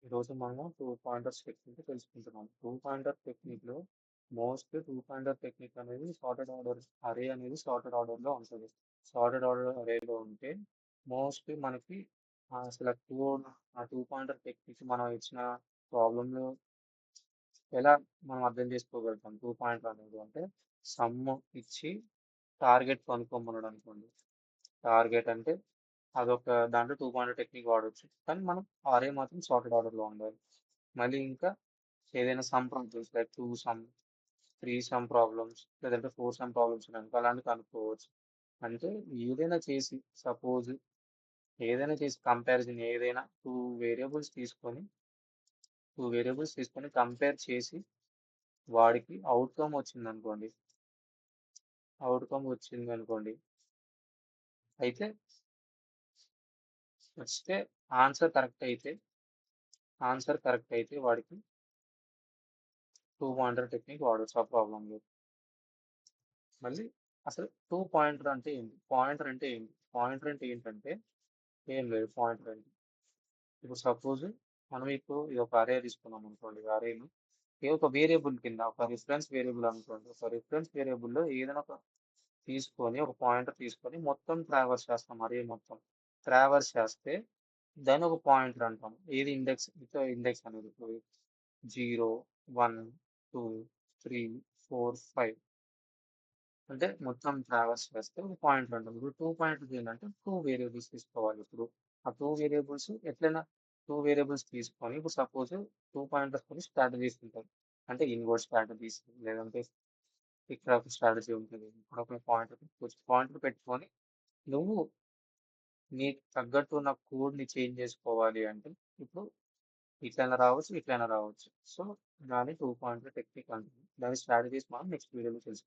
ఈరోజు మనము two pointers technique తెలుసుకుంటున్నాం. టూ పాయింటర్ టెక్నిక్‌లో టూ పాయింటర్ టెక్నిక్ అనేది సార్టెడ్ ఆర్డర్ అరే అనేది సార్టెడ్ ఆర్డర్‌లో ఉంటది. సార్టెడ్ ఆర్డర్ అరేలో ఉంటే మోస్ట్‌లీ మనకి అసల కోడ్ టూ పాయింటర్ టెక్నిక్ మనం ఇచ్చిన ప్రాబ్లమ్‌లో ఎలా మనం అర్థం చేసుకోగలుగుతాం. టూ పాయింటర్ అనేది అంటే సమ్ ఇచ్చి టార్గెట్ కనుక్కోమన్నాడు అనుకోండి. టార్గెట్ అంటే అదొక దాంట్లో టూ పాయింటర్ టెక్నిక్ వాడొచ్చు. కానీ మనం అరే మాత్రం సార్టెడ్ ఆర్డర్‌లో ఉండాలి. మళ్ళీ ఇంకా ఏదైనా some problems like 2 some, 3 some problems లేదంటే 4 సమ్ ప్రాబ్లమ్స్ ఉన్నాయనుకో అలాంటివి కనుక్కోవచ్చు. అంటే ఏదైనా చేసి సపోజ్ ఏదైనా చేసి కంపారిజన్ ఏదైనా 2 వేరియబుల్స్ తీసుకొని 2 వేరియబుల్స్ తీసుకొని కంపేర్ చేసి వాడికి అవుట్‌కమ్ వచ్చిందనుకోండి. అయితే వస్తే ఆన్సర్ కరెక్ట్ అయితే వాడికి టూ పాయింటర్ టెక్నిక్ వాడొచ్చు ఆ ప్రాబ్లమ్‌లో. మళ్ళీ అసలు పాయింటర్ అంటే ఏంటి? పాయింటర్ అంటే ఏంటంటే ఏం లేదు పాయింటర్ అంటే. ఇప్పుడు సపోజ్ మనం ఇప్పుడు ఇది ఒక అరే తీసుకున్నాం అనుకోండి. అరేని ఏ ఒక వేరియబుల్ కింద ఒక రిఫరెన్స్ వేరియబుల్ అనుకోండి. ఒక రిఫరెన్స్ వేరియబుల్‌లో ఏదైనా ఒక తీసుకొని ఒక పాయింటర్ తీసుకొని మొత్తం ట్రావర్స్ చేస్తాం అరే మొత్తం. ట్రావర్స్ చేస్తే దాన్ని ఒక పాయింటర్ అంటాం. ఏది ఇండెక్స్ అనేది ఇప్పుడు 0, 1, 2, 3, 4, 5 అంటే మొత్తం ట్రావర్స్ చేస్తే ఒక పాయింటర్ అంటాం. ఇప్పుడు 2 పాయింటర్స్ ఏంటంటే 2 వేరియబుల్స్ తీసుకోవాలి ఇప్పుడు. ఆ 2 వేరియబుల్స్ ఎట్లైనా 2 వేరియబుల్స్ తీసుకొని ఇప్పుడు సపోజ్ 2 పాయింటర్స్ కొని స్ట్రాటజీస్ ఉంటాయి. అంటే ఇన్వర్స్ స్ట్రాటజీస్ లేదంటే ఇక్కడ ఒక స్ట్రాటజీ ఉంటుంది. ఇక్కడ ఒక పాయింటర్ పెట్టుకొని నువ్వు నీకు తగ్గట్టు ఉన్న కోడ్‌ని చేంజ్ చేసుకోవాలి అంటే ఇప్పుడు ఇట్లైనా రావచ్చు. సో దాన్ని 2 పాయింటర్ టెక్నిక్ అంటారు. దాని స్ట్రాటజీస్ మనం నెక్స్ట్ వీడియోలో తెలుసుకుందాం.